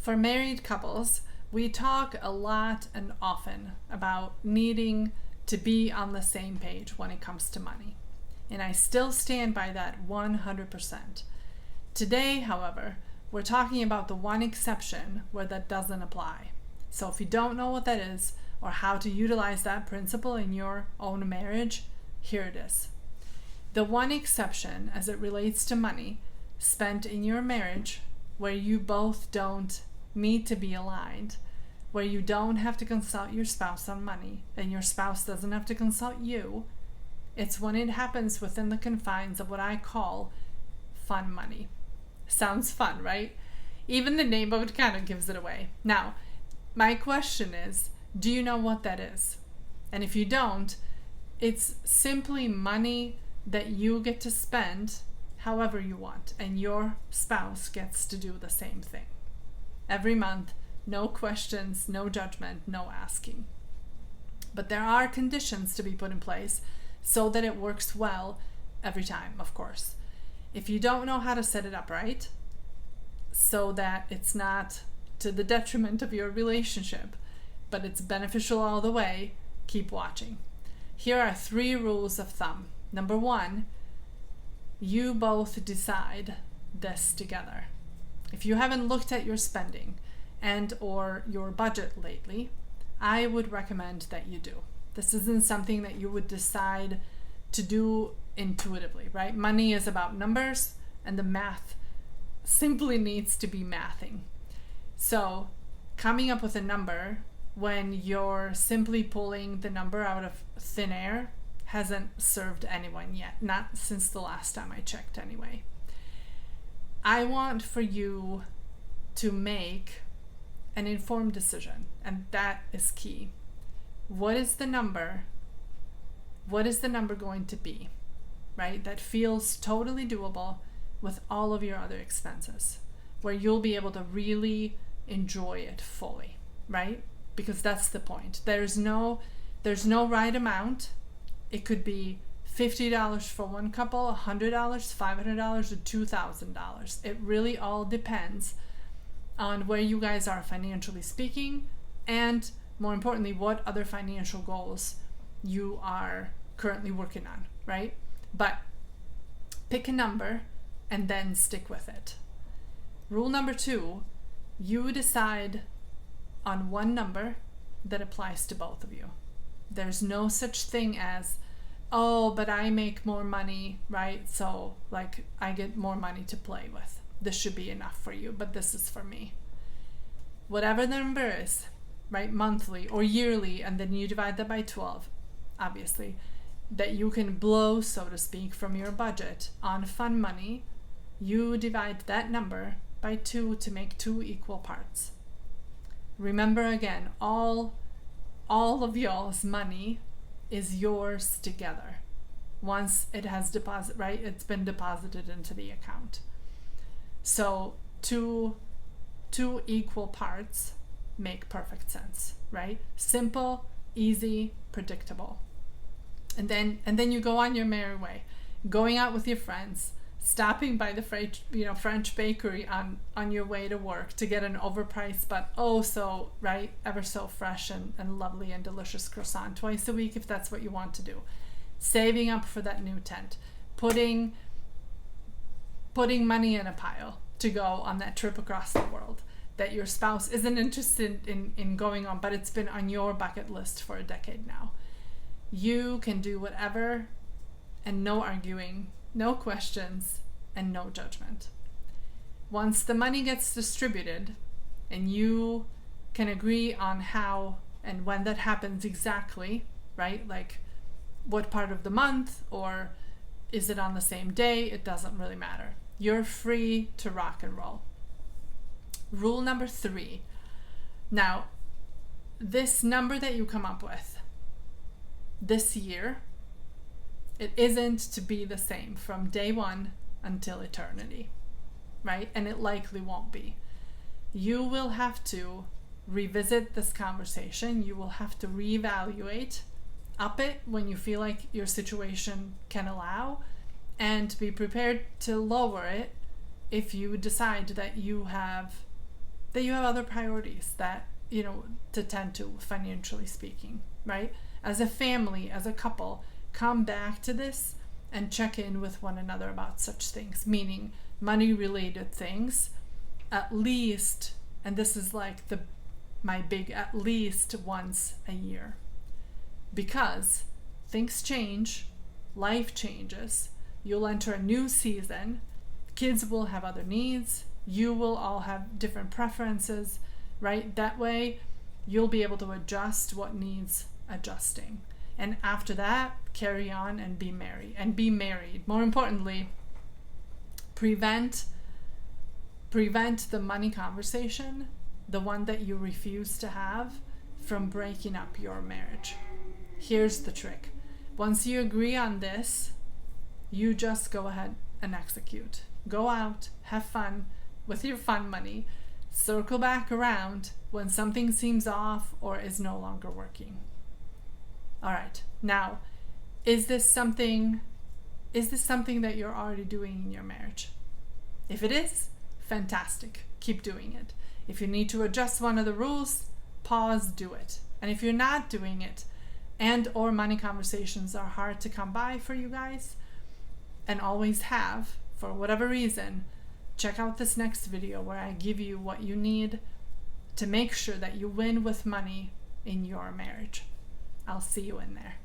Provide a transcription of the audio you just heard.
For married couples, we talk a lot and often about needing to be on the same page when it comes to money. And I still stand by that 100%. Today, however, we're talking about the one exception where that doesn't apply. So if you don't know what that is or how to utilize that principle in your own marriage, here it is. The one exception as it relates to money spent in your marriage where you both don't need to be aligned, where you don't have to consult your spouse on money and your spouse doesn't have to consult you, it's when it happens within the confines of what I call fun money. Sounds fun, right? Even the name of it kind of gives it away. Now, my question is, do you know what that is? And if you don't, it's simply money that you get to spend however you want, and your spouse gets to do the same thing. Every month, no questions, no judgment, no asking. But there are conditions to be put in place so that it works well every time, of course. If you don't know how to set it up right, so that it's not to the detriment of your relationship, but it's beneficial all the way, keep watching. Here are 3 rules of thumb. Number 1, you both decide this together. If you haven't looked at your spending and or your budget lately, I would recommend that you do. This isn't something that you would decide to do intuitively, right? Money is about numbers, and the math simply needs to be mathing. So coming up with a number when you're simply pulling the number out of thin air hasn't served anyone yet, not since the last time I checked anyway. I want for you to make an informed decision, and that is key. What is the number? What is the number going to be, right? That feels totally doable with all of your other expenses, where you'll be able to really enjoy it fully, right? Because that's the point. There's no right amount. It could be $50 for one couple, $100, $500, or $2,000. It really all depends on where you guys are financially speaking, and more importantly, what other financial goals you are currently working on, right? But pick a number and then stick with it. Rule number 2, you decide on one number that applies to both of you. There's no such thing as, oh, but I make more money, right? So like I get more money to play with. This should be enough for you, but this is for me. Whatever the number is, right? Monthly or yearly, and then you divide that by 12, obviously, that you can blow, so to speak, from your budget on fun money. You divide that number by 2 to make 2 equal parts. Remember again, all of y'all's money is yours together once it has it's been deposited into the account. So two equal parts make perfect sense, right? Simple, easy, predictable. And then you go on your merry way, going out with your friends, stopping by the French bakery on your way to work to get an overpriced but ever so fresh and lovely and delicious croissant twice a week if that's what you want to do. Saving up for that new tent, putting money in a pile to go on that trip across the world that your spouse isn't interested in going on, but it's been on your bucket list for a decade now. You can do whatever, and no arguing, no questions, and no judgment. Once the money gets distributed and you can agree on how and when that happens exactly, right? Like what part of the month, or is it on the same day? It doesn't really matter. You're free to rock and roll. Rule number 3. Now, this number that you come up with this year, it isn't to be the same from day 1 until eternity, right? And it likely won't be. You will have to revisit this conversation. You will have to reevaluate, up it when you feel like your situation can allow, and be prepared to lower it if you decide that you have that you have other priorities that, to tend to, financially speaking, right? As a family, as a couple, come back to this and check in with one another about such things, meaning money related things, at least, and this is like my big at least once a year. Because things change, life changes, you'll enter a new season, kids will have other needs, you will all have different preferences, right? That way you'll be able to adjust what needs adjusting. And after that, carry on and be merry and be married. More importantly, prevent the money conversation, the one that you refuse to have, from breaking up your marriage. Here's the trick. Once you agree on this, you just go ahead and execute. Go out, have fun with your fun money, circle back around when something seems off or is no longer working. All right. Now, is this something that you're already doing in your marriage? If it is, fantastic. Keep doing it. If you need to adjust one of the rules, pause, do it. And if you're not doing it, and or money conversations are hard to come by for you guys, and always have, for whatever reason, check out this next video where I give you what you need to make sure that you win with money in your marriage. I'll see you in there.